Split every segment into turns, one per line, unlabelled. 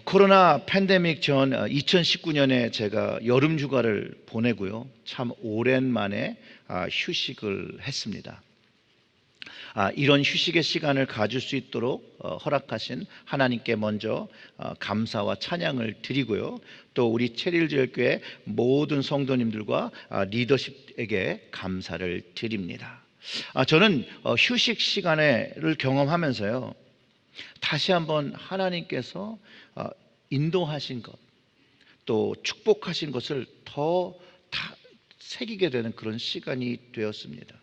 코로나 팬데믹 전 2019년에 제가 여름 휴가를 보내고요. 참 오랜만에 휴식을 했습니다. 이런 휴식의 시간을 가질 수 있도록 허락하신 하나님께 먼저 감사와 찬양을 드리고요. 또 우리 체릴제일교회 모든 성도님들과 리더십에게 감사를 드립니다. 저는 휴식 시간을 경험하면서요, 다시 한번 하나님께서 인도하신 것, 또 축복하신 것을 더 새기게 되는 그런 시간이 되었습니다.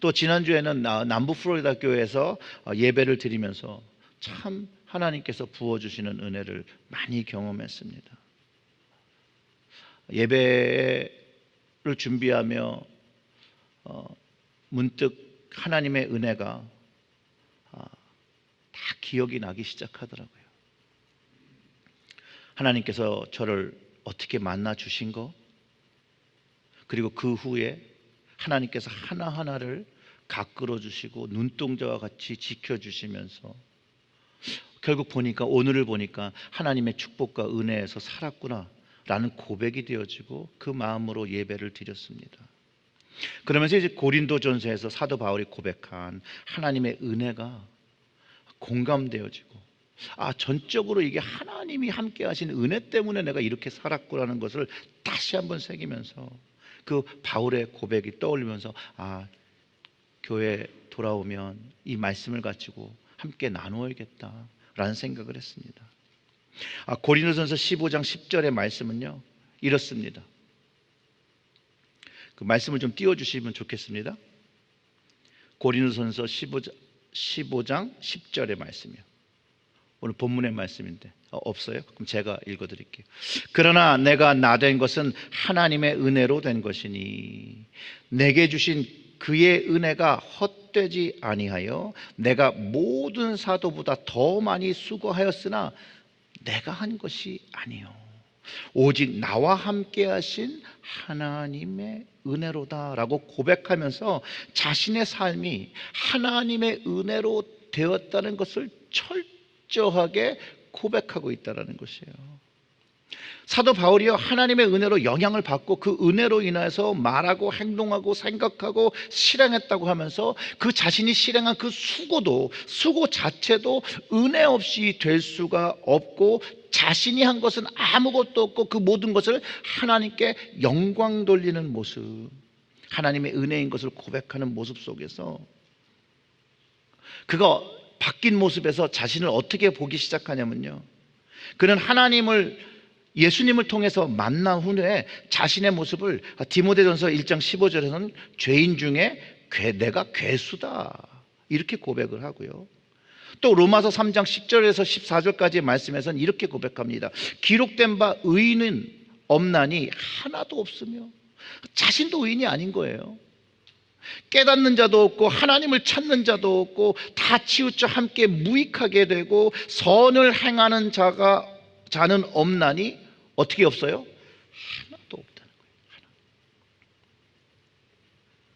또 지난주에는 남부 플로리다 교회에서 예배를 드리면서 참 하나님께서 부어주시는 은혜를 많이 경험했습니다. 예배를 준비하며 문득 하나님의 은혜가 다 기억이 나기 시작하더라고요. 하나님께서 저를 어떻게 만나 주신 거, 그리고 그 후에 하나님께서 하나하나를 가꾸어 주시고 눈동자와 같이 지켜주시면서 결국 보니까, 오늘을 보니까 하나님의 축복과 은혜에서 살았구나 라는 고백이 되어지고 그 마음으로 예배를 드렸습니다. 그러면서 이제 고린도전서에서 사도 바울이 고백한 하나님의 은혜가 공감되어지고, 전적으로 이게 하나님이 함께 하신 은혜 때문에 내가 이렇게 살았구라는 것을 다시 한번 새기면서 그 바울의 고백이 떠올리면서 교회 돌아오면 이 말씀을 가지고 함께 나누어야겠다라는 생각을 했습니다. 고린도전서 15장 10절의 말씀은요, 이렇습니다. 그 말씀을 좀 띄워주시면 좋겠습니다. 고린도전서 15장 10절의 말씀이요. 오늘 본문의 말씀인데 없어요? 그럼 제가 읽어드릴게요. 그러나 내가 나된 것은 하나님의 은혜로 된 것이니 내게 주신 그의 은혜가 헛되지 아니하여 내가 모든 사도보다 더 많이 수고하였으나 내가 한 것이 아니요 오직 나와 함께 하신 하나님의 은혜로다 라고 고백하면서 자신의 삶이 하나님의 은혜로 되었다는 것을 철저하게 고백하고 있다는 것이에요. 사도 바울이요, 하나님의 은혜로 영향을 받고 그 은혜로 인해서 말하고 행동하고 생각하고 실행했다고 하면서 그 자신이 실행한 그 수고 자체도 은혜 없이 될 수가 없고, 자신이 한 것은 아무것도 없고 그 모든 것을 하나님께 영광 돌리는 모습, 하나님의 은혜인 것을 고백하는 모습 속에서 그가 바뀐 모습에서 자신을 어떻게 보기 시작하냐면요, 그는 예수님을 통해서 만난 후에 자신의 모습을 디모데전서 1장 15절에서는 죄인 중에 내가 괴수다 이렇게 고백을 하고요. 또 로마서 3장 10절에서 14절까지의 말씀에서는 이렇게 고백합니다. 기록된 바 의인은 없나니 하나도 없으며, 자신도 의인이 아닌 거예요. 깨닫는 자도 없고 하나님을 찾는 자도 없고 다 치우쳐 함께 무익하게 되고 선을 행하는 자는 없나니 어떻게 없어요? 하나도 없다는 거예요.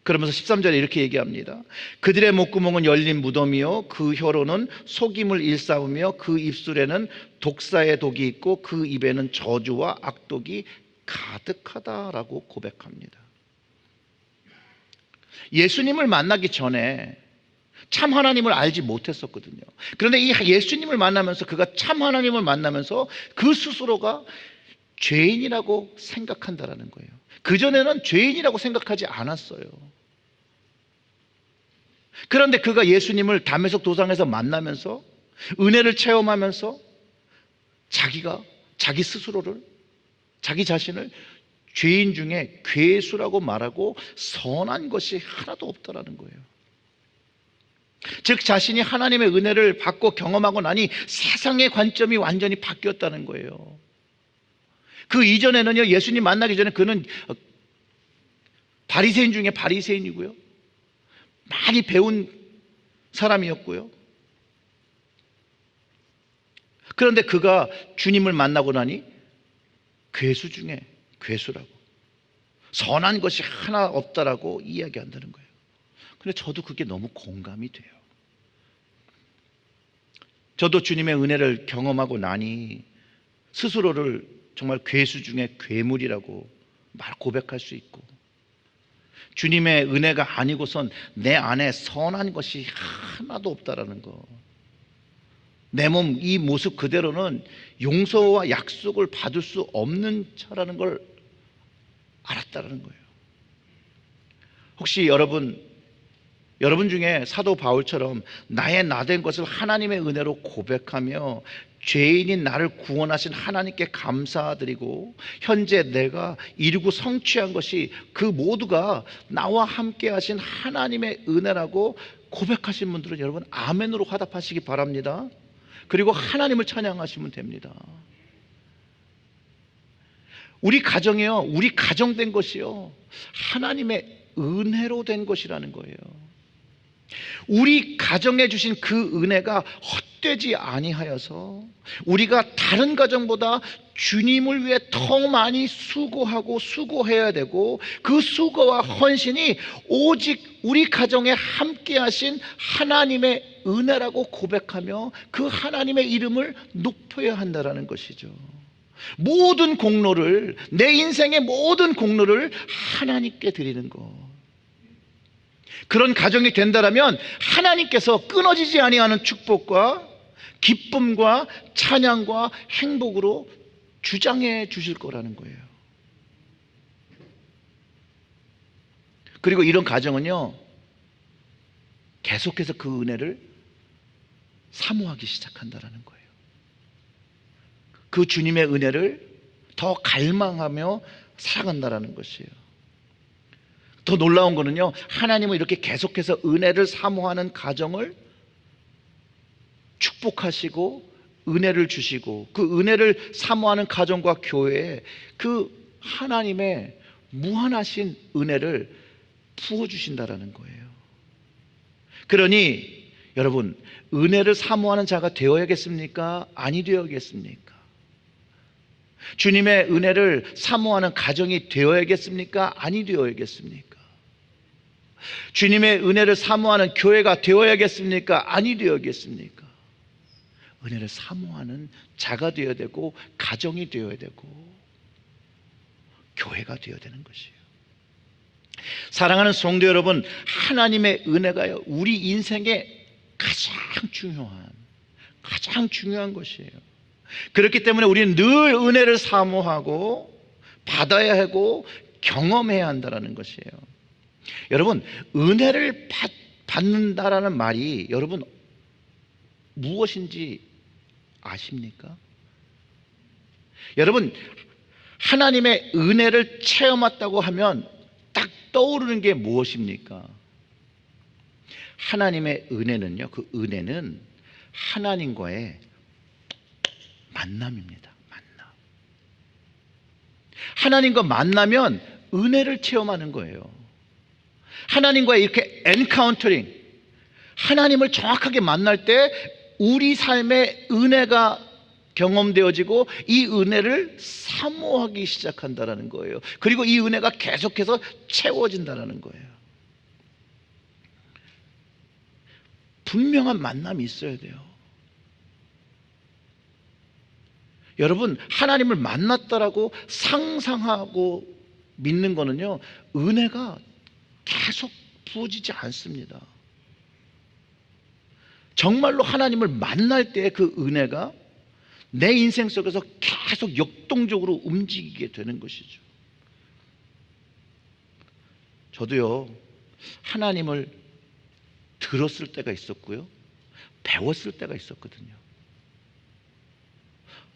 그러면서 13절에 이렇게 얘기합니다. 그들의 목구멍은 열린 무덤이요 그 혀로는 속임을 일삼으며 그 입술에는 독사의 독이 있고 그 입에는 저주와 악독이 가득하다라고 고백합니다. 예수님을 만나기 전에 참 하나님을 알지 못했었거든요. 그런데 이 예수님을 만나면서, 그가 참 하나님을 만나면서 그 스스로가 죄인이라고 생각한다라는 거예요. 그전에는 죄인이라고 생각하지 않았어요. 그런데 그가 예수님을 담에석 도상에서 만나면서 은혜를 체험하면서 자기 스스로를, 자기 자신을 죄인 중에 괴수라고 말하고 선한 것이 하나도 없다라는 거예요. 즉 자신이 하나님의 은혜를 받고 경험하고 나니 세상의 관점이 완전히 바뀌었다는 거예요. 그 이전에는요, 예수님 만나기 전에 그는 바리새인 중에 바리새인이고요, 많이 배운 사람이었고요. 그런데 그가 주님을 만나고 나니 괴수 중에 괴수라고, 선한 것이 하나 없다라고 이야기한다는 거예요. 근데 저도 그게 너무 공감이 돼요. 저도 주님의 은혜를 경험하고 나니 스스로를 정말 괴수 중에 괴물이라고 고백할 수 있고, 주님의 은혜가 아니고선 내 안에 선한 것이 하나도 없다라는 거, 내 몸 이 모습 그대로는 용서와 약속을 받을 수 없는 자라는 걸 알았다라는 거예요. 혹시 여러분 중에 사도 바울처럼 나의 나된 것을 하나님의 은혜로 고백하며 죄인인 나를 구원하신 하나님께 감사드리고 현재 내가 이루고 성취한 것이 그 모두가 나와 함께 하신 하나님의 은혜라고 고백하신 분들은 여러분 아멘으로 화답하시기 바랍니다. 그리고 하나님을 찬양하시면 됩니다. 우리 가정이요, 우리 가정된 것이요, 하나님의 은혜로 된 것이라는 거예요. 우리 가정에 주신 그 은혜가 헛되지 아니하여서 우리가 다른 가정보다 주님을 위해 더 많이 수고하고 수고해야 되고, 그 수고와 헌신이 오직 우리 가정에 함께 하신 하나님의 은혜라고 고백하며 그 하나님의 이름을 높여야 한다는 것이죠. 모든 공로를, 내 인생의 모든 공로를 하나님께 드리는 것, 그런 가정이 된다면 하나님께서 끊어지지 아니하는 축복과 기쁨과 찬양과 행복으로 주장해 주실 거라는 거예요. 그리고 이런 가정은요, 계속해서 그 은혜를 사모하기 시작한다는 거예요. 그 주님의 은혜를 더 갈망하며 살아간다는 것이에요. 더 놀라운 거는요, 하나님은 이렇게 계속해서 은혜를 사모하는 가정을 축복하시고 은혜를 주시고, 그 은혜를 사모하는 가정과 교회에 그 하나님의 무한하신 은혜를 부어주신다라는 거예요. 그러니 여러분, 은혜를 사모하는 자가 되어야겠습니까? 아니 되어야겠습니까? 주님의 은혜를 사모하는 가정이 되어야겠습니까? 아니 되어야겠습니까? 주님의 은혜를 사모하는 교회가 되어야겠습니까? 아니 되어야겠습니까? 은혜를 사모하는 자가 되어야 되고, 가정이 되어야 되고, 교회가 되어야 되는 것이에요. 사랑하는 성도 여러분, 하나님의 은혜가요, 우리 인생의 가장 중요한 것이에요. 그렇기 때문에 우리는 늘 은혜를 사모하고 받아야 하고 경험해야 한다는 것이에요. 여러분, 은혜를 받는다라는 말이 여러분 무엇인지 아십니까? 여러분, 하나님의 은혜를 체험했다고 하면 딱 떠오르는 게 무엇입니까? 하나님의 은혜는요, 그 은혜는 하나님과의 만남입니다. 만남. 하나님과 만나면 은혜를 체험하는 거예요. 하나님과 이렇게 엔카운터링, 하나님을 정확하게 만날 때 우리 삶에 은혜가 경험되어지고 이 은혜를 사모하기 시작한다는 거예요. 그리고 이 은혜가 계속해서 채워진다는 거예요. 분명한 만남이 있어야 돼요. 여러분, 하나님을 만났다라고 상상하고 믿는 거는요, 은혜가 계속 부어지지 않습니다. 정말로 하나님을 만날 때 그 은혜가 내 인생 속에서 계속 역동적으로 움직이게 되는 것이죠. 저도요, 하나님을 들었을 때가 있었고요, 배웠을 때가 있었거든요.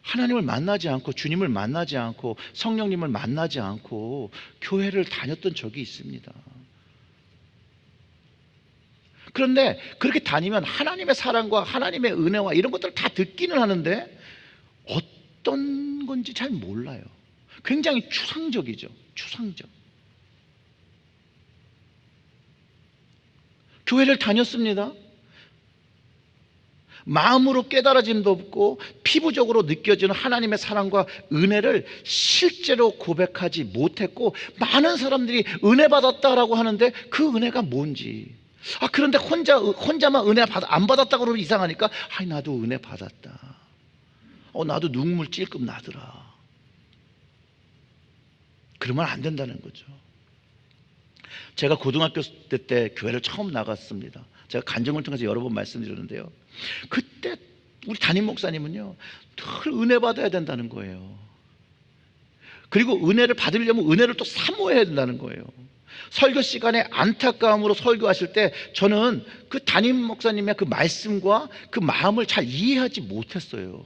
하나님을 만나지 않고, 주님을 만나지 않고, 성령님을 만나지 않고 교회를 다녔던 적이 있습니다. 그런데 그렇게 다니면 하나님의 사랑과 하나님의 은혜와 이런 것들을 다 듣기는 하는데 어떤 건지 잘 몰라요. 굉장히 추상적이죠. 추상적. 교회를 다녔습니다. 마음으로 깨달아짐도 없고 피부적으로 느껴지는 하나님의 사랑과 은혜를 실제로 고백하지 못했고, 많은 사람들이 은혜 받았다라고 하는데 그 은혜가 뭔지, 그런데 혼자만 은혜 안 받았다고 그러면 이상하니까 나도 은혜 받았다. 나도 눈물 찔끔 나더라. 그러면 안 된다는 거죠. 제가 고등학교 때 교회를 처음 나갔습니다. 제가 간증을 통해서 여러 번 말씀드렸는데요, 그때 우리 담임 목사님은요, 늘 은혜 받아야 된다는 거예요. 그리고 은혜를 받으려면 은혜를 또 사모해야 된다는 거예요. 설교 시간에 안타까움으로 설교하실 때 저는 그 담임 목사님의 그 말씀과 그 마음을 잘 이해하지 못했어요.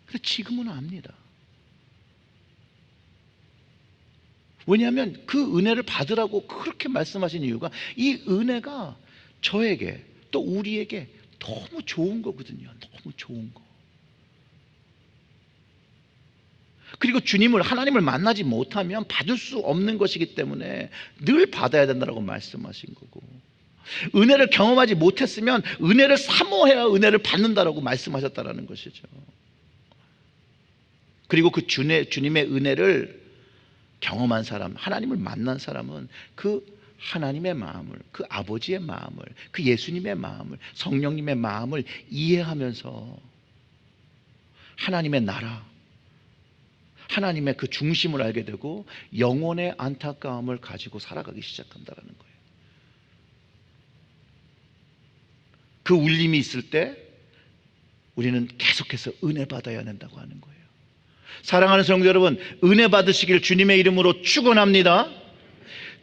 근데 지금은 압니다. 왜냐하면 그 은혜를 받으라고 그렇게 말씀하신 이유가, 이 은혜가 저에게 또 우리에게 너무 좋은 거거든요. 너무 좋은 거. 그리고 주님을, 하나님을 만나지 못하면 받을 수 없는 것이기 때문에 늘 받아야 된다고 말씀하신 거고, 은혜를 경험하지 못했으면 은혜를 사모해야 은혜를 받는다라고 말씀하셨다는 것이죠. 그리고 그 주님의 은혜를 경험한 사람, 하나님을 만난 사람은 그 하나님의 마음을, 그 아버지의 마음을, 그 예수님의 마음을, 성령님의 마음을 이해하면서 하나님의 나라, 하나님의 그 중심을 알게 되고 영혼의 안타까움을 가지고 살아가기 시작한다는 거예요. 그 울림이 있을 때 우리는 계속해서 은혜 받아야 된다고 하는 거예요. 사랑하는 성도 여러분, 은혜 받으시길 주님의 이름으로 축원합니다.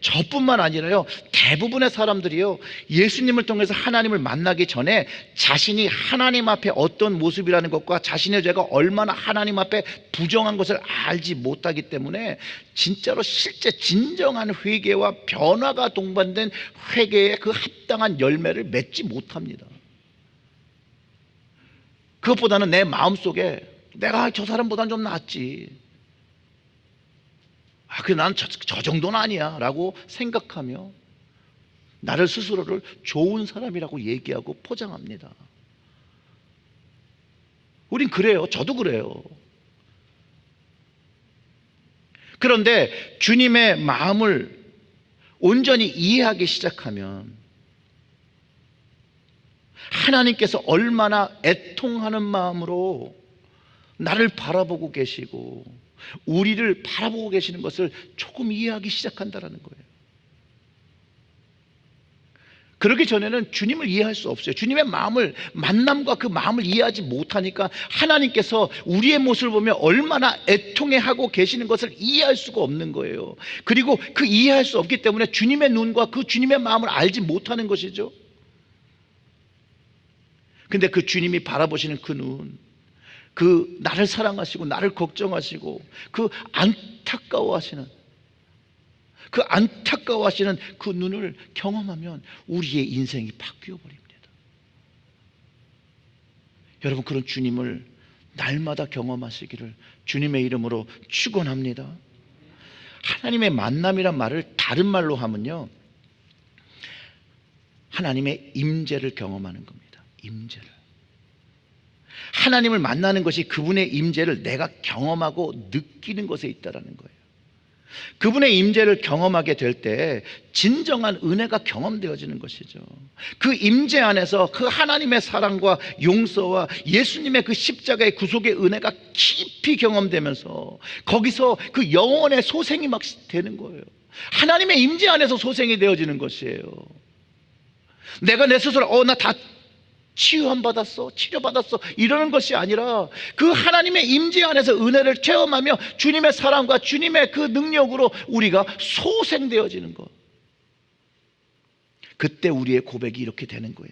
저뿐만 아니라요, 대부분의 사람들이요, 예수님을 통해서 하나님을 만나기 전에 자신이 하나님 앞에 어떤 모습이라는 것과 자신의 죄가 얼마나 하나님 앞에 부정한 것을 알지 못하기 때문에 진짜로 실제 진정한 회개와 변화가 동반된 회개의 그 합당한 열매를 맺지 못합니다. 그것보다는 내 마음속에 내가 저 사람보다는 좀 낫지, 그래 난 저 정도는 아니야 라고 생각하며 나를 스스로를 좋은 사람이라고 얘기하고 포장합니다. 우린 그래요. 저도 그래요. 그런데 주님의 마음을 온전히 이해하기 시작하면 하나님께서 얼마나 애통하는 마음으로 나를 바라보고 계시고 우리를 바라보고 계시는 것을 조금 이해하기 시작한다는 거예요. 그러기 전에는 주님을 이해할 수 없어요. 주님의 마음을, 만남과 그 마음을 이해하지 못하니까 하나님께서 우리의 모습을 보며 얼마나 애통해하고 계시는 것을 이해할 수가 없는 거예요. 그리고 그 이해할 수 없기 때문에 주님의 눈과 그 주님의 마음을 알지 못하는 것이죠. 근데 그 주님이 바라보시는 그 눈, 그 나를 사랑하시고 나를 걱정하시고 그 안타까워하시는 그 눈을 경험하면 우리의 인생이 바뀌어 버립니다. 여러분, 그런 주님을 날마다 경험하시기를 주님의 이름으로 축원합니다. 하나님의 만남이란 말을 다른 말로 하면요, 하나님의 임재를 경험하는 겁니다. 임재를. 하나님을 만나는 것이 그분의 임재를 내가 경험하고 느끼는 것에 있다라는 거예요. 그분의 임재를 경험하게 될 때 진정한 은혜가 경험되어지는 것이죠. 그 임재 안에서 그 하나님의 사랑과 용서와 예수님의 그 십자가의 구속의 은혜가 깊이 경험되면서 거기서 그 영혼의 소생이 막 되는 거예요. 하나님의 임재 안에서 소생이 되어지는 것이에요. 내가 내 스스로 나 다 치유함 받았어, 치료받았어 이러는 것이 아니라 그 하나님의 임재 안에서 은혜를 체험하며 주님의 사랑과 주님의 그 능력으로 우리가 소생되어지는 것. 그때 우리의 고백이 이렇게 되는 거예요.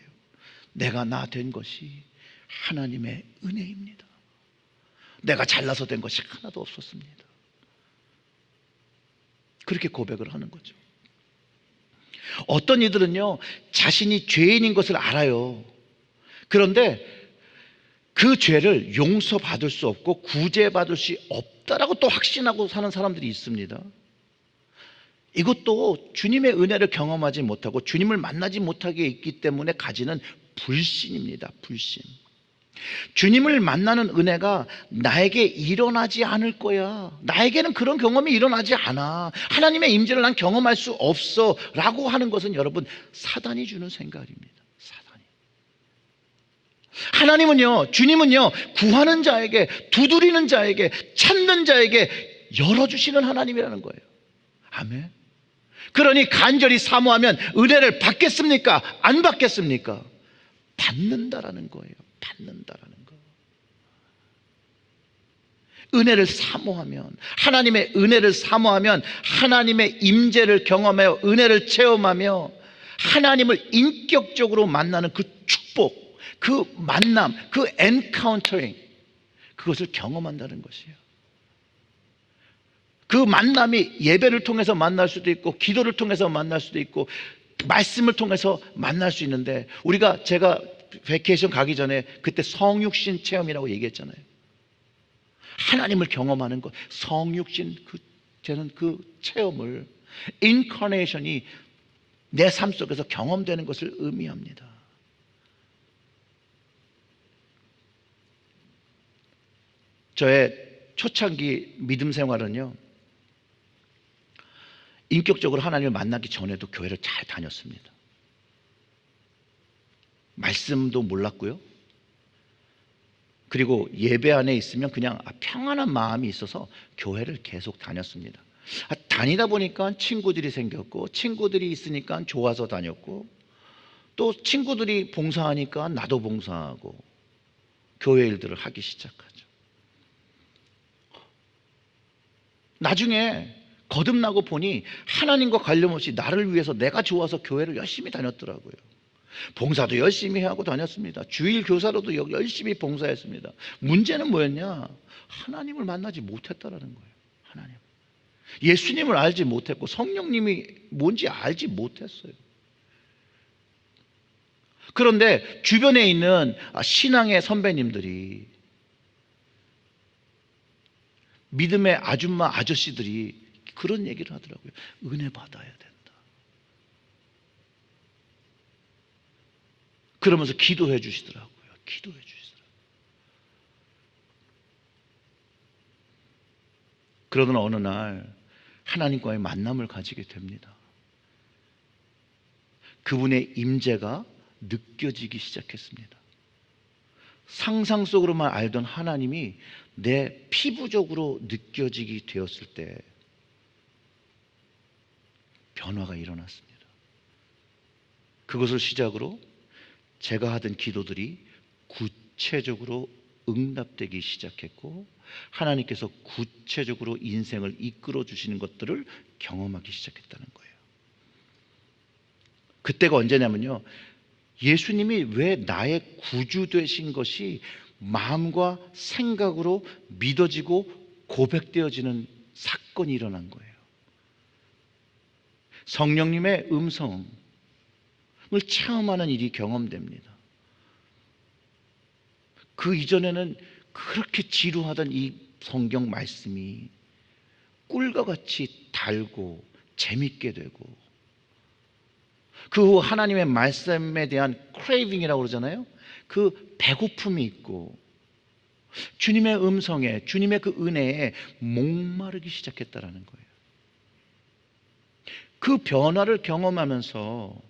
내가 나 된 것이 하나님의 은혜입니다. 내가 잘나서 된 것이 하나도 없었습니다. 그렇게 고백을 하는 거죠. 어떤 이들은요, 자신이 죄인인 것을 알아요. 그런데 그 죄를 용서받을 수 없고 구제받을 수 없다라고 또 확신하고 사는 사람들이 있습니다. 이것도 주님의 은혜를 경험하지 못하고 주님을 만나지 못하게 있기 때문에 가지는 불신입니다. 불신. 주님을 만나는 은혜가 나에게 일어나지 않을 거야, 나에게는 그런 경험이 일어나지 않아, 하나님의 임재를 난 경험할 수 없어 라고 하는 것은 여러분, 사단이 주는 생각입니다. 사단이. 하나님은요, 주님은요, 구하는 자에게, 두드리는 자에게, 찾는 자에게 열어주시는 하나님이라는 거예요. 아멘. 그러니 간절히 사모하면 은혜를 받겠습니까? 안 받겠습니까? 받는다라는 거예요. 받는다라는 거. 은혜를 사모하면, 하나님의 은혜를 사모하면, 하나님의 임재를 경험하여 은혜를 체험하며 하나님을 인격적으로 만나는 그 축복, 그 만남, 그 엔카운터링, 그것을 경험한다는 것이에요. 그 만남이 예배를 통해서 만날 수도 있고, 기도를 통해서 만날 수도 있고, 말씀을 통해서 만날 수 있는데, 제가 베케이션 가기 전에 그때 성육신 체험이라고 얘기했잖아요. 하나님을 경험하는 것, 성육신 되는 그 체험을, 인카네이션이 내 삶 속에서 경험되는 것을 의미합니다. 저의 초창기 믿음 생활은요, 인격적으로 하나님을 만나기 전에도 교회를 잘 다녔습니다. 말씀도 몰랐고요. 그리고 예배 안에 있으면 그냥 평안한 마음이 있어서 교회를 계속 다녔습니다. 다니다 보니까 친구들이 생겼고, 친구들이 있으니까 좋아서 다녔고, 또 친구들이 봉사하니까 나도 봉사하고, 교회 일들을 하기 시작하죠. 나중에 거듭나고 보니 하나님과 관련 없이 나를 위해서 내가 좋아서 교회를 열심히 다녔더라고요. 봉사도 열심히 하고 다녔습니다. 주일 교사로도 열심히 봉사했습니다. 문제는 뭐였냐? 하나님을 만나지 못했다라는 거예요. 하나님, 예수님을 알지 못했고 성령님이 뭔지 알지 못했어요. 그런데 주변에 있는 신앙의 선배님들이, 믿음의 아줌마 아저씨들이 그런 얘기를 하더라고요. 은혜 받아야 된다. 그러면서 기도해 주시더라고요. 기도해 주시더라고요. 그러던 어느 날 하나님과의 만남을 가지게 됩니다. 그분의 임재가 느껴지기 시작했습니다. 상상 속으로만 알던 하나님이 내 피부적으로 느껴지게 되었을 때 변화가 일어났습니다. 그것을 시작으로 제가 하던 기도들이 구체적으로 응답되기 시작했고, 하나님께서 구체적으로 인생을 이끌어 주시는 것들을 경험하기 시작했다는 거예요. 그때가 언제냐면요, 예수님이 왜 나의 구주 되신 것이 마음과 생각으로 믿어지고 고백되어지는 사건이 일어난 거예요. 성령님의 음성을 체험하는 일이 경험됩니다. 그 이전에는 그렇게 지루하던 이 성경 말씀이 꿀과 같이 달고 재밌게 되고, 그 후 하나님의 말씀에 대한 크레이빙이라고 그러잖아요. 그 배고픔이 있고, 주님의 음성에, 주님의 그 은혜에 목마르기 시작했다라는 거예요. 그 변화를 경험하면서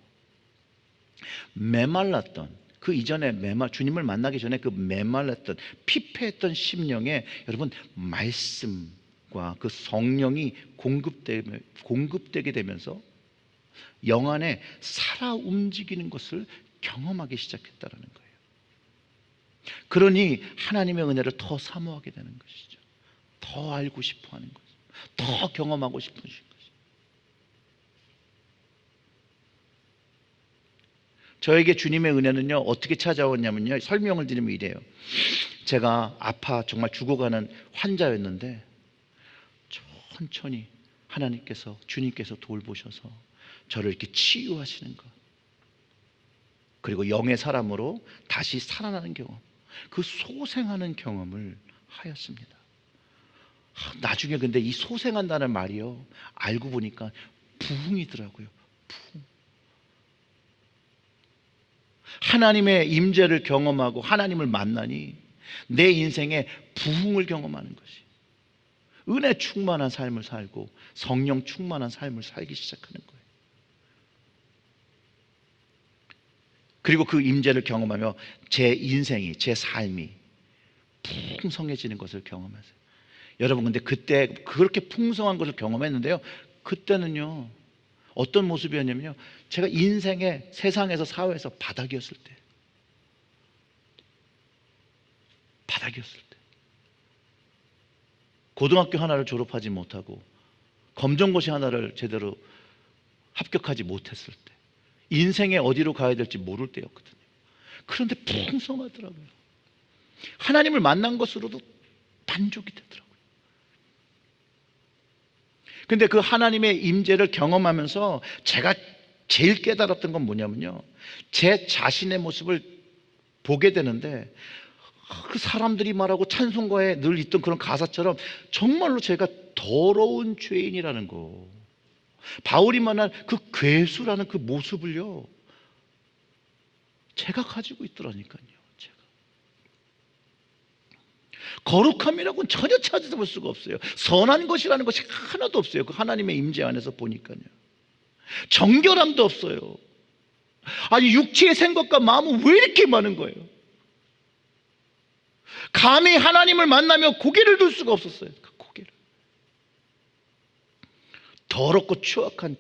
메말랐던, 그 이전에 주님을 만나기 전에 그 메말랐던, 피폐했던 심령에 여러분 말씀과 그 성령이 공급되게 되면서 영 안에 살아 움직이는 것을 경험하기 시작했다는 거예요. 그러니 하나님의 은혜를 더 사모하게 되는 것이죠. 더 알고 싶어 하는 거죠. 더 경험하고 싶으신 거죠. 저에게 주님의 은혜는요, 어떻게 찾아왔냐면요, 설명을 드리면 이래요. 제가 정말 죽어가는 환자였는데 천천히 주님께서 돌보셔서 저를 이렇게 치유하시는 것, 그리고 영의 사람으로 다시 살아나는 경험, 그 소생하는 경험을 하였습니다. 나중에 근데 이 소생한다는 말이요, 알고 보니까 부흥이더라고요. 부흥. 하나님의 임재를 경험하고 하나님을 만나니 내 인생에 부흥을 경험하는 것이, 은혜 충만한 삶을 살고 성령 충만한 삶을 살기 시작하는 거예요. 그리고 그 임재를 경험하며 제 인생이, 제 삶이 풍성해지는 것을 경험하세요. 여러분, 근데 그때 그렇게 풍성한 것을 경험했는데요, 그때는요 어떤 모습이었냐면요, 제가 인생의, 세상에서, 사회에서 바닥이었을 때, 고등학교 하나를 졸업하지 못하고 검정고시 하나를 제대로 합격하지 못했을 때, 인생에 어디로 가야 될지 모를 때였거든요. 그런데 풍성하더라고요. 하나님을 만난 것으로도 만족이 되더라고요. 근데 그 하나님의 임재를 경험하면서 제가 제일 깨달았던 건 뭐냐면요, 제 자신의 모습을 보게 되는데, 그 사람들이 말하고 찬송가에 늘 있던 그런 가사처럼 정말로 제가 더러운 죄인이라는 거, 바울이 말한 그 괴수라는 그 모습을요 제가 가지고 있더라니까요. 제가 거룩함이라고는 전혀 찾아볼 수가 없어요. 선한 것이라는 것이 하나도 없어요. 그 하나님의 임재 안에서 보니까요. 정결함도 없어요. 아니, 육체의 생각과 마음은 왜 이렇게 많은 거예요? 감히 하나님을 만나며 고개를 들 수가 없었어요. 그 고개를. 더럽고 추악한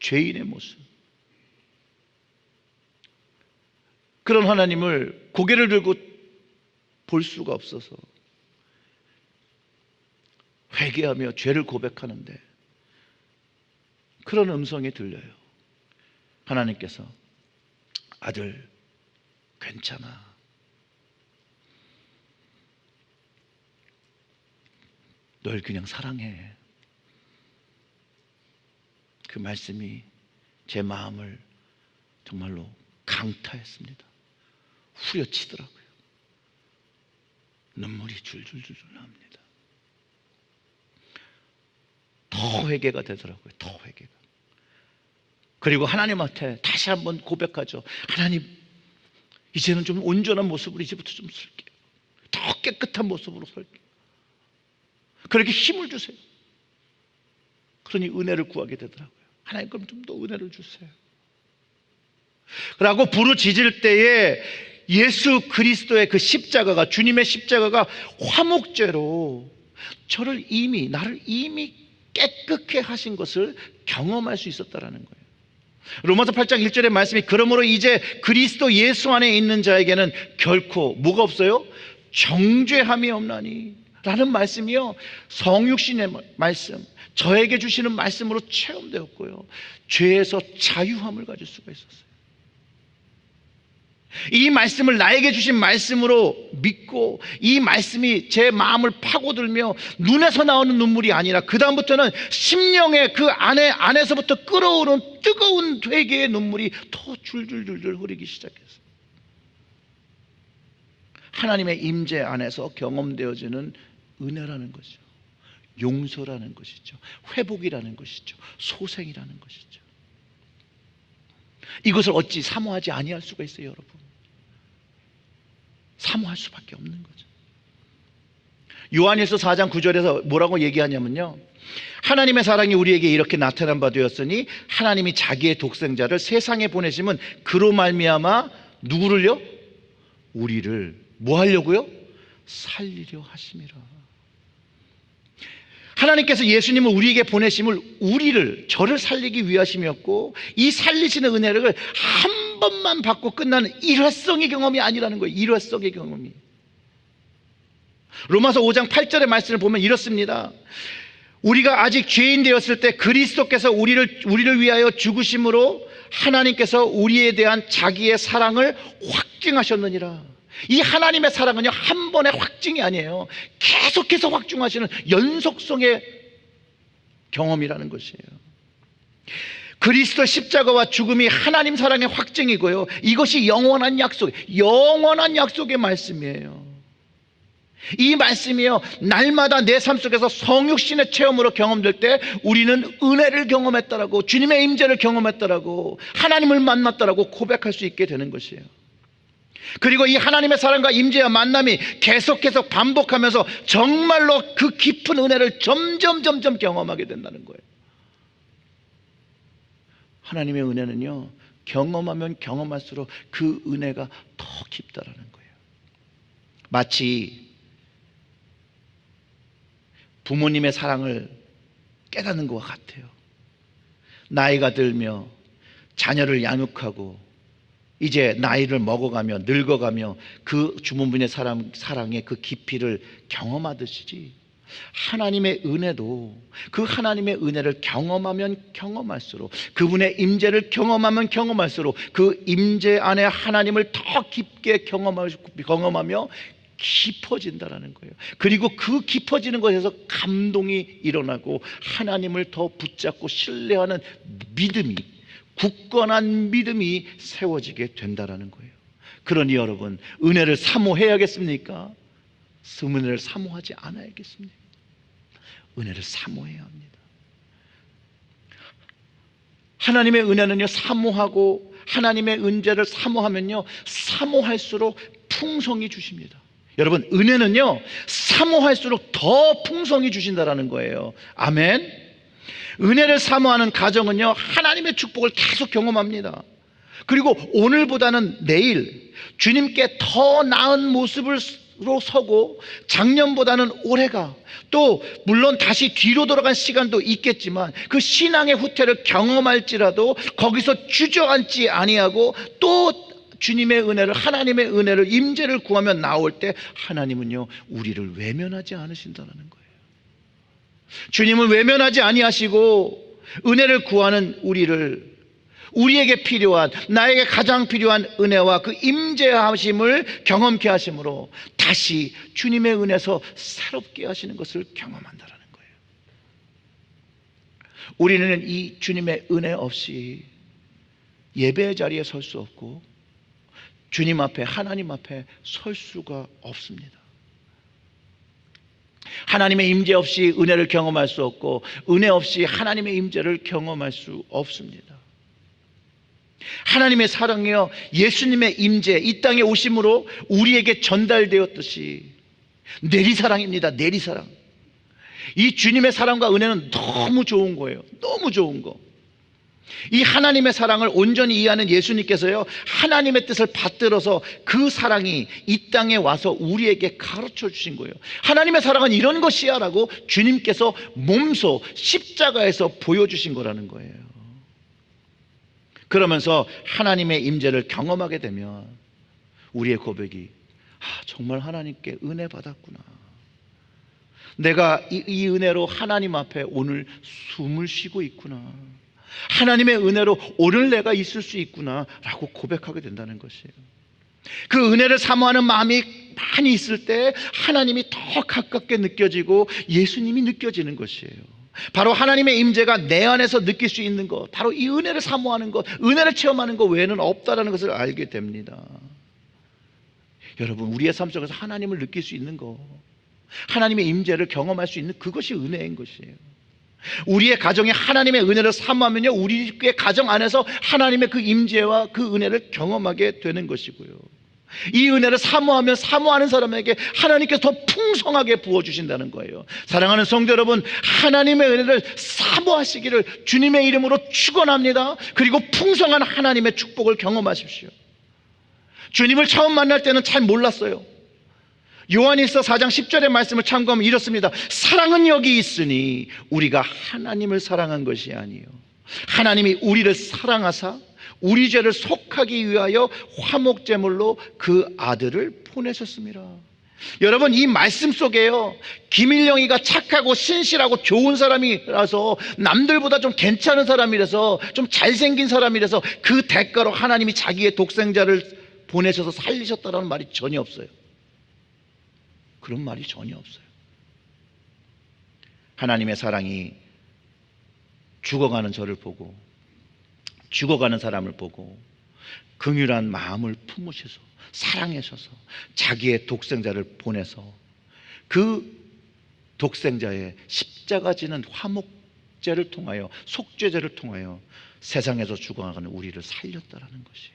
죄인의 모습. 그런 하나님을 고개를 들고 볼 수가 없어서 회개하며 죄를 고백하는데, 그런 음성이 들려요. 하나님께서 아들 괜찮아, 널 그냥 사랑해. 그 말씀이 제 마음을 정말로 강타했습니다. 후려치더라고요. 눈물이 줄줄줄 납니다. 더 회개가 되더라고요. 더 회개가. 그리고 하나님한테 다시 한번 고백하죠. 하나님, 이제는 좀 온전한 모습으로 이제부터 좀 설게요. 더 깨끗한 모습으로 설게요. 그렇게 힘을 주세요. 그러니 은혜를 구하게 되더라고요. 하나님, 그럼 좀 더 은혜를 주세요 라고 부르짖을 때에 예수 그리스도의 그 십자가가, 주님의 십자가가 화목제로 나를 이미 깨끗게 하신 것을 경험할 수 있었다라는 거예요. 로마서 8장 1절의 말씀이, 그러므로 이제 그리스도 예수 안에 있는 자에게는 결코 뭐가 없어요? 정죄함이 없나니 라는 말씀이요, 성육신의 말씀, 저에게 주시는 말씀으로 체험되었고요, 죄에서 자유함을 가질 수가 있었어요. 이 말씀을 나에게 주신 말씀으로 믿고, 이 말씀이 제 마음을 파고들며 눈에서 나오는 눈물이 아니라 그 다음부터는 심령의 그 안에서부터 끓어오르는 뜨거운 회개의 눈물이 더 줄줄줄줄 흐르기 시작했어요. 하나님의 임재 안에서 경험되어지는 은혜라는 것이죠. 용서라는 것이죠. 회복이라는 것이죠. 소생이라는 것이죠. 이것을 어찌 사모하지 아니할 수가 있어요, 여러분? 사모할 수밖에 없는 거죠. 요한일서 4장 9절에서 뭐라고 얘기하냐면요, 하나님의 사랑이 우리에게 이렇게 나타난 바 되었으니 하나님이 자기의 독생자를 세상에 보내심은 그로 말미암아 누구를요? 우리를 뭐 하려고요? 살리려 하심이라. 하나님께서 예수님을 우리에게 보내심을 저를 살리기 위하심이었고, 이 살리시는 은혜를 한 번만 받고 끝나는 일회성의 경험이 아니라는 거예요. 일회성의 경험이. 로마서 5장 8절의 말씀을 보면 이렇습니다. 우리가 아직 죄인 되었을 때 그리스도께서 우리를 위하여 죽으심으로 하나님께서 우리에 대한 자기의 사랑을 확증하셨느니라. 이 하나님의 사랑은요, 한 번의 확증이 아니에요. 계속해서 확증하시는 연속성의 경험이라는 것이에요. 그리스도 십자가와 죽음이 하나님 사랑의 확증이고요, 이것이 영원한 약속의 말씀이에요. 이 말씀이요, 날마다 내 삶 속에서 성육신의 체험으로 경험될 때 우리는 은혜를 경험했다라고, 주님의 임재를 경험했다라고, 하나님을 만났다라고 고백할 수 있게 되는 것이에요. 그리고 이 하나님의 사랑과 임재와 만남이 계속해서 반복하면서 정말로 그 깊은 은혜를 점점 경험하게 된다는 거예요. 하나님의 은혜는요, 경험하면 경험할수록 그 은혜가 더 깊다라는 거예요. 마치 부모님의 사랑을 깨닫는 것과 같아요. 나이가 들며 자녀를 양육하고 이제 나이를 먹어가며 늙어가며 그 주문분의 사랑의 그 깊이를 경험하듯이 하나님의 은혜도 그 하나님의 은혜를 경험하면 경험할수록 그분의 임재를 경험하면 경험할수록 그 임재 안에 하나님을 더 깊게 경험하며 깊어진다라는 거예요. 그리고 그 깊어지는 것에서 감동이 일어나고 하나님을 더 붙잡고 신뢰하는 믿음이, 굳건한 믿음이 세워지게 된다라는 거예요. 그러니 여러분, 은혜를 사모해야겠습니까? 은혜를 사모하지 않아야겠습니까? 은혜를 사모해야 합니다. 하나님의 은혜는요, 사모하고 하나님의 은혜를 사모하면요, 사모할수록 풍성히 주십니다. 여러분, 은혜는요, 사모할수록 더 풍성히 주신다라는 거예요. 아멘. 은혜를 사모하는 가정은요, 하나님의 축복을 계속 경험합니다. 그리고 오늘보다는 내일 주님께 더 나은 모습으로 서고 작년보다는 올해가, 또 물론 다시 뒤로 돌아간 시간도 있겠지만 그 신앙의 후퇴를 경험할지라도 거기서 주저앉지 아니하고 또 주님의 은혜를, 하나님의 은혜를, 임재를 구하며 나올 때 하나님은요, 우리를 외면하지 않으신다는 거예요. 주님은 외면하지 아니하시고 은혜를 구하는 우리에게 필요한, 나에게 가장 필요한 은혜와 그 임재하심을 경험케 하심으로 다시 주님의 은혜에서 새롭게 하시는 것을 경험한다는 거예요. 우리는 이 주님의 은혜 없이 예배의 자리에 설 수 없고 주님 앞에, 하나님 앞에 설 수가 없습니다. 하나님의 임재 없이 은혜를 경험할 수 없고 은혜 없이 하나님의 임재를 경험할 수 없습니다. 하나님의 사랑이요, 예수님의 임재, 이 땅에 오심으로 우리에게 전달되었듯이 내리사랑입니다. 내리사랑. 이 주님의 사랑과 은혜는 너무 좋은 거예요. 너무 좋은 거. 이 하나님의 사랑을 온전히 이해하는 예수님께서요, 하나님의 뜻을 받들어서 그 사랑이 이 땅에 와서 우리에게 가르쳐 주신 거예요. 하나님의 사랑은 이런 것이야 라고 주님께서 몸소 십자가에서 보여주신 거라는 거예요. 그러면서 하나님의 임재를 경험하게 되면 우리의 고백이, 정말 하나님께 은혜 받았구나, 내가 이 은혜로 하나님 앞에 오늘 숨을 쉬고 있구나, 하나님의 은혜로 오늘 내가 있을 수 있구나 라고 고백하게 된다는 것이에요. 그 은혜를 사모하는 마음이 많이 있을 때 하나님이 더 가깝게 느껴지고 예수님이 느껴지는 것이에요. 바로 하나님의 임재가 내 안에서 느낄 수 있는 것, 바로 이 은혜를 사모하는 것, 은혜를 체험하는 것 외에는 없다라는 것을 알게 됩니다. 여러분, 우리의 삶 속에서 하나님을 느낄 수 있는 것, 하나님의 임재를 경험할 수 있는 그것이 은혜인 것이에요. 우리의 가정에 하나님의 은혜를 사모하면요, 우리의 가정 안에서 하나님의 그 임재와 그 은혜를 경험하게 되는 것이고요, 이 은혜를 사모하면 사모하는 사람에게 하나님께서 더 풍성하게 부어주신다는 거예요. 사랑하는 성도 여러분, 하나님의 은혜를 사모하시기를 주님의 이름으로 축원합니다. 그리고 풍성한 하나님의 축복을 경험하십시오. 주님을 처음 만날 때는 잘 몰랐어요. 요한일서 4장 10절의 말씀을 참고하면 이렇습니다. 사랑은 여기 있으니 우리가 하나님을 사랑한 것이 아니요, 하나님이 우리를 사랑하사 우리 죄를 속하기 위하여 화목제물로 그 아들을 보내셨습니다. 여러분, 이 말씀 속에요, 김일영이가 착하고 신실하고 좋은 사람이라서, 남들보다 좀 괜찮은 사람이라서, 좀 잘생긴 사람이라서 그 대가로 하나님이 자기의 독생자를 보내셔서 살리셨다는 말이 전혀 없어요. 그런 말이 전혀 없어요. 하나님의 사랑이 죽어가는 저를 보고, 죽어가는 사람을 보고 긍휼한 마음을 품으셔서 사랑하셔서 자기의 독생자를 보내서 그 독생자의 십자가 지는 화목제를 통하여, 속죄제를 통하여 세상에서 죽어가는 우리를 살렸다라는 것이에요.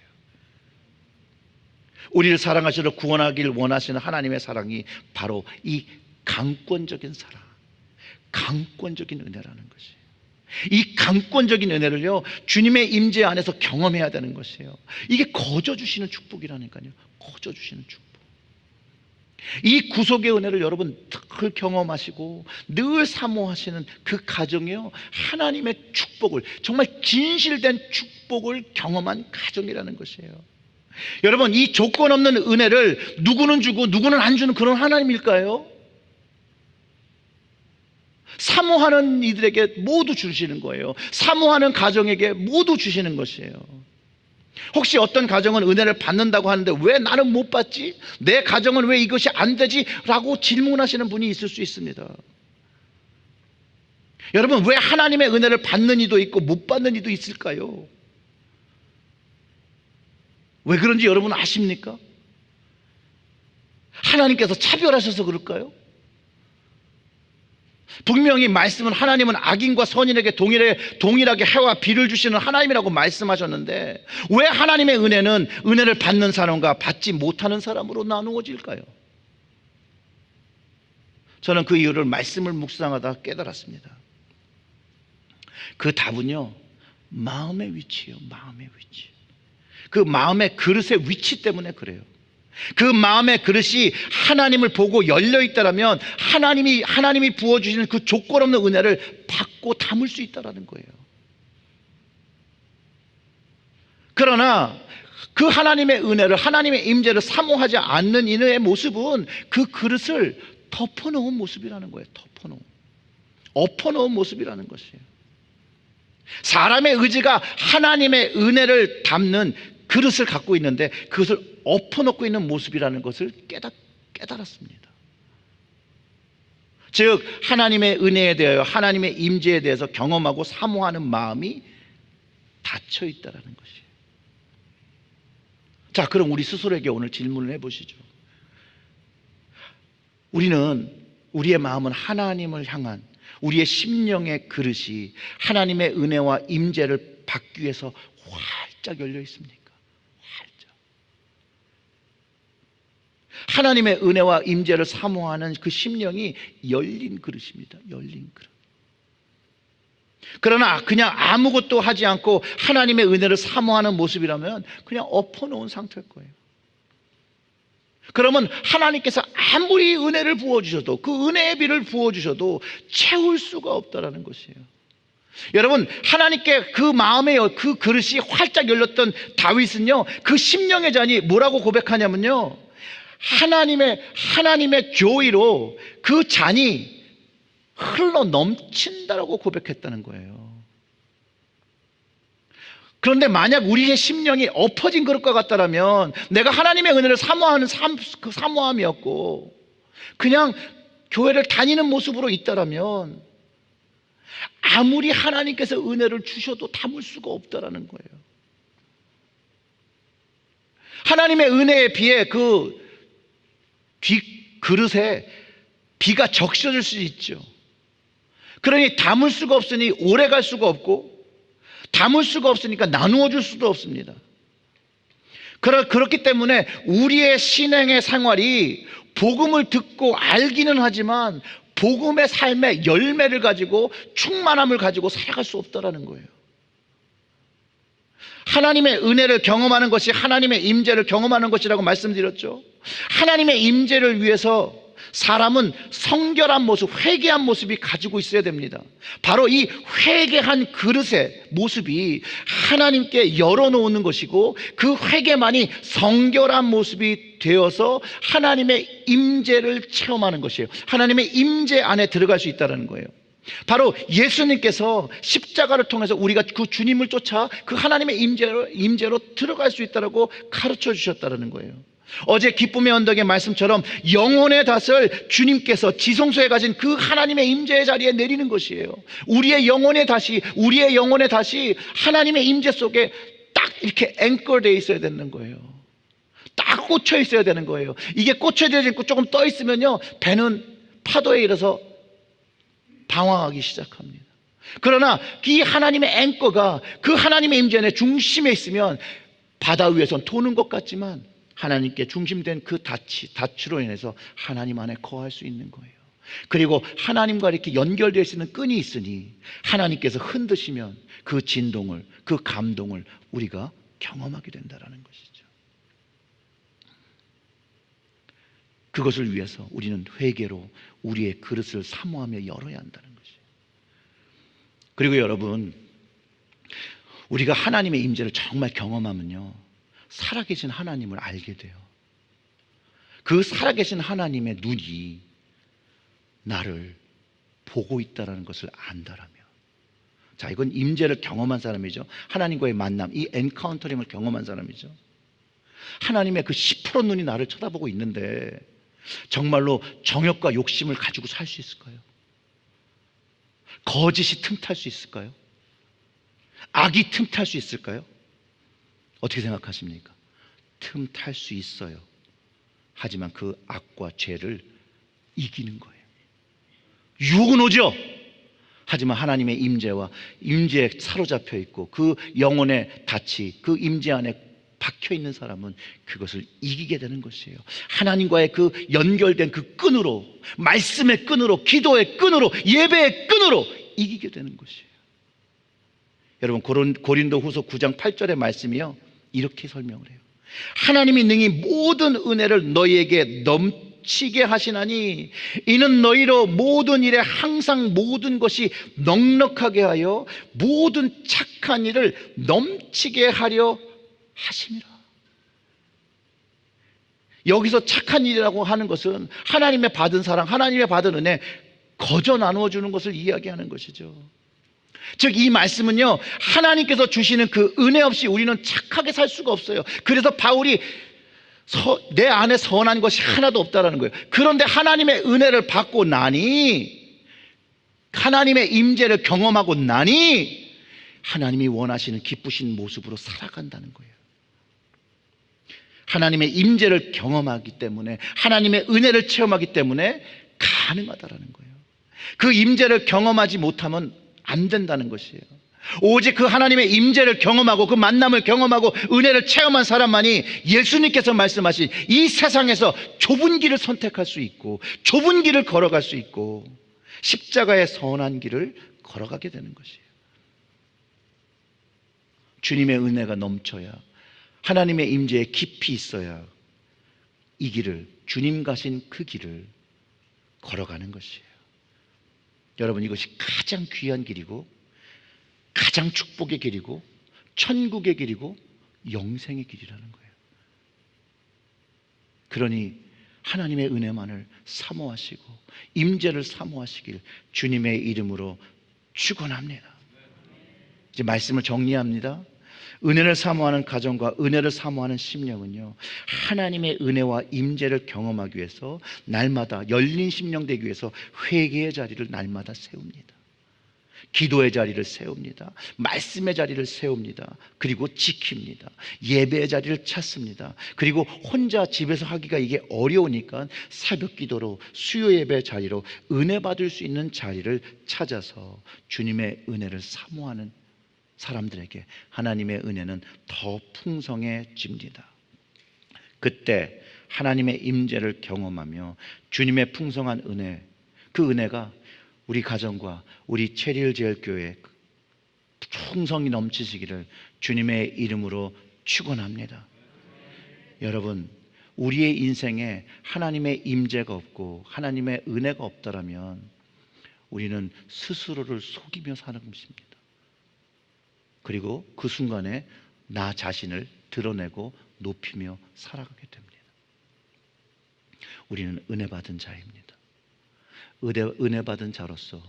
우리를 사랑하시려 구원하길 원하시는 하나님의 사랑이 바로 이 강권적인 사랑, 강권적인 은혜라는 것이에요. 이 강권적인 은혜를요, 주님의 임재 안에서 경험해야 되는 것이에요. 이게 거저 주시는 축복이라니까요. 거저 주시는 축복. 이 구속의 은혜를 여러분 늘 경험하시고 늘 사모하시는 그 가정이요, 하나님의 축복을, 정말 진실된 축복을 경험한 가정이라는 것이에요. 여러분, 이 조건 없는 은혜를 누구는 주고 누구는 안 주는 그런 하나님일까요? 사모하는 이들에게 모두 주시는 거예요. 사모하는 가정에게 모두 주시는 것이에요. 혹시 어떤 가정은 은혜를 받는다고 하는데 왜 나는 못 받지? 내 가정은 왜 이것이 안 되지? 라고 질문하시는 분이 있을 수 있습니다. 여러분, 왜 하나님의 은혜를 받는 이도 있고 못 받는 이도 있을까요? 왜 그런지 여러분 아십니까? 하나님께서 차별하셔서 그럴까요? 분명히 말씀은 하나님은 악인과 선인에게 동일하게 해와 비를 주시는 하나님이라고 말씀하셨는데 왜 하나님의 은혜는 은혜를 받는 사람과 받지 못하는 사람으로 나누어질까요? 저는 그 이유를 말씀을 묵상하다 깨달았습니다. 그 답은요, 마음의 위치예요. 마음의 위치. 그 마음의 그릇의 위치 때문에 그래요. 그 마음의 그릇이 하나님을 보고 열려 있다면 하나님이 부어주시는 그 조건 없는 은혜를 받고 담을 수 있다는 거예요. 그러나 그 하나님의 은혜를, 하나님의 임재를 사모하지 않는 이의 모습은 그 그릇을 덮어놓은 모습이라는 거예요. 엎어놓은 모습이라는 것이에요. 사람의 의지가 하나님의 은혜를 담는 그릇을 갖고 있는데 그것을 엎어놓고 있는 모습이라는 것을 깨달았습니다. 즉 하나님의 은혜에 대하여 하나님의 임재에 대해서 경험하고 사모하는 마음이 닫혀 있다는 것이에요. 자, 그럼 우리 스스로에게 오늘 질문을 해보시죠. 우리의 마음은 하나님을 향한 우리의 심령의 그릇이 하나님의 은혜와 임재를 받기 위해서 활짝 열려 있습니까? 활짝. 하나님의 은혜와 임재를 사모하는 그 심령이 열린 그릇입니다. 열린 그릇. 그러나 그냥 아무것도 하지 않고 하나님의 은혜를 사모하는 모습이라면 그냥 엎어놓은 상태일 거예요. 그러면 하나님께서 아무리 은혜를 부어주셔도, 그 은혜의 비를 부어주셔도 채울 수가 없다는 것이에요. 여러분, 하나님께 그 마음의 그 그릇이 활짝 열렸던 다윗은요, 그 심령의 잔이 뭐라고 고백하냐면요, 하나님의 조의로 그 잔이 흘러 넘친다라고 고백했다는 거예요. 그런데 만약 우리의 심령이 엎어진 그릇과 같다면, 내가 하나님의 은혜를 사모하는 그 사모함이었고 그냥 교회를 다니는 모습으로 있다면 아무리 하나님께서 은혜를 주셔도 담을 수가 없다라는 거예요. 하나님의 은혜에 비해 그 뒷그릇에 비가 적셔질 수 있죠. 그러니 담을 수가 없으니 오래 갈 수가 없고, 담을 수가 없으니까 나누어 줄 수도 없습니다. 그렇기 때문에 우리의 신앙의 생활이 복음을 듣고 알기는 하지만 복음의 삶의 열매를 가지고 충만함을 가지고 살아갈 수 없다는 거예요. 하나님의 은혜를 경험하는 것이 하나님의 임재를 경험하는 것이라고 말씀드렸죠. 하나님의 임재를 위해서 사람은 성결한 모습, 회개한 모습이 가지고 있어야 됩니다. 바로 이 회개한 그릇의 모습이 하나님께 열어놓는 것이고, 그 회개만이 성결한 모습이 되어서 하나님의 임재를 체험하는 것이에요. 하나님의 임재 안에 들어갈 수 있다는 거예요. 바로 예수님께서 십자가를 통해서 우리가 그 주님을 쫓아 그 하나님의 임재로 들어갈 수 있다고 가르쳐 주셨다는 거예요. 어제 기쁨의 언덕의 말씀처럼 영혼의 닷을 주님께서 지성소에 가진 그 하나님의 임재의 자리에 내리는 것이에요. 우리의 영혼의 닷이 하나님의 임재 속에 딱 이렇게 앵커되어 있어야 되는 거예요. 딱 꽂혀 있어야 되는 거예요. 이게 꽂혀져 있고 조금 떠 있으면요, 배는 파도에 일어서 방황하기 시작합니다. 그러나 이 하나님의 앵커가 그 하나님의 임재 안에 중심에 있으면 바다 위에선 도는 것 같지만 하나님께 중심된 그 닻으로 인해서 하나님 안에 거할 수 있는 거예요. 그리고 하나님과 이렇게 연결되어 있는 끈이 있으니 하나님께서 흔드시면 그 진동을, 그 감동을 우리가 경험하게 된다는 것이죠. 그것을 위해서 우리는 회개로 우리의 그릇을 사모하며 열어야 한다는 것이에요. 그리고 여러분, 우리가 하나님의 임재를 정말 경험하면요, 살아계신 하나님을 알게 돼요. 그 살아계신 하나님의 눈이 나를 보고 있다는 것을 안다라면, 자, 이건 임재를 경험한 사람이죠. 하나님과의 만남, 이 엔카운터링을 경험한 사람이죠. 하나님의 그 10% 눈이 나를 쳐다보고 있는데 정말로 정욕과 욕심을 가지고 살 수 있을까요? 거짓이 틈탈 수 있을까요? 악이 틈탈 수 있을까요? 어떻게 생각하십니까? 틈탈 수 있어요. 하지만 그 악과 죄를 이기는 거예요. 유혹은 오죠. 하지만 하나님의 임재와 임재에 사로잡혀 있고 그 영혼의 닻이 그 임재 안에 박혀 있는 사람은 그것을 이기게 되는 것이에요. 하나님과의 그 연결된 그 끈으로, 말씀의 끈으로, 기도의 끈으로, 예배의 끈으로 이기게 되는 것이에요. 여러분, 고린도후서 9장 8절의 말씀이요, 이렇게 설명을 해요. 하나님이 능히 모든 은혜를 너희에게 넘치게 하시나니 이는 너희로 모든 일에 항상 모든 것이 넉넉하게 하여 모든 착한 일을 넘치게 하려 하심이라. 여기서 착한 일이라고 하는 것은 하나님의 받은 사랑, 하나님의 받은 은혜 거저 나누어 주는 것을 이야기하는 것이죠. 즉, 이 말씀은요, 하나님께서 주시는 그 은혜 없이 우리는 착하게 살 수가 없어요. 그래서 바울이 내 안에 선한 것이 하나도 없다라는 거예요. 그런데 하나님의 은혜를 받고 나니, 하나님의 임재를 경험하고 나니 하나님이 원하시는 기쁘신 모습으로 살아간다는 거예요. 하나님의 임재를 경험하기 때문에, 하나님의 은혜를 체험하기 때문에 가능하다라는 거예요. 그 임재를 경험하지 못하면 안 된다는 것이에요. 오직 그 하나님의 임재를 경험하고 그 만남을 경험하고 은혜를 체험한 사람만이 예수님께서 말씀하신 이 세상에서 좁은 길을 선택할 수 있고 좁은 길을 걸어갈 수 있고 십자가의 선한 길을 걸어가게 되는 것이에요. 주님의 은혜가 넘쳐야, 하나님의 임재에 깊이 있어야 이 길을, 주님 가신 그 길을 걸어가는 것이에요. 여러분, 이것이 가장 귀한 길이고 가장 축복의 길이고 천국의 길이고 영생의 길이라는 거예요. 그러니 하나님의 은혜만을 사모하시고 임재를 사모하시길 주님의 이름으로 축원합니다. 이제 말씀을 정리합니다. 은혜를 사모하는 가정과 은혜를 사모하는 심령은요, 하나님의 은혜와 임재를 경험하기 위해서 날마다 열린 심령 되기 위해서 회개의 자리를 날마다 세웁니다. 기도의 자리를 세웁니다. 말씀의 자리를 세웁니다. 그리고 지킵니다. 예배의 자리를 찾습니다. 그리고 혼자 집에서 하기가 이게 어려우니까 새벽 기도로, 수요 예배 자리로 은혜 받을 수 있는 자리를 찾아서 주님의 은혜를 사모하는 사람들에게 하나님의 은혜는 더 풍성해집니다. 그때 하나님의 임재를 경험하며 주님의 풍성한 은혜, 그 은혜가 우리 가정과 우리 체리힐제일교회 풍성이 넘치시기를 주님의 이름으로 축원합니다. 여러분, 우리의 인생에 하나님의 임재가 없고 하나님의 은혜가 없다라면 우리는 스스로를 속이며 사는 것입니다. 그리고 그 순간에 나 자신을 드러내고 높이며 살아가게 됩니다. 우리는 은혜 받은 자입니다. 은혜 받은 자로서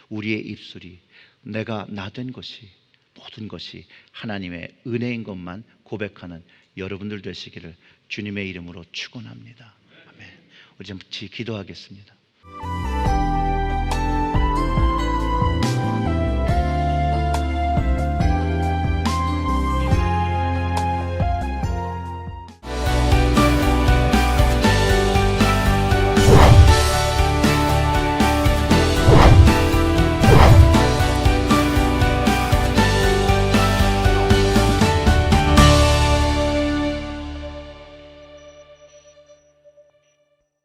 우리의 입술이 내가 나 된 것이, 모든 것이 하나님의 은혜인 것만 고백하는 여러분들 되시기를 주님의 이름으로 축원합니다. 아멘. 우리 잠시 기도하겠습니다.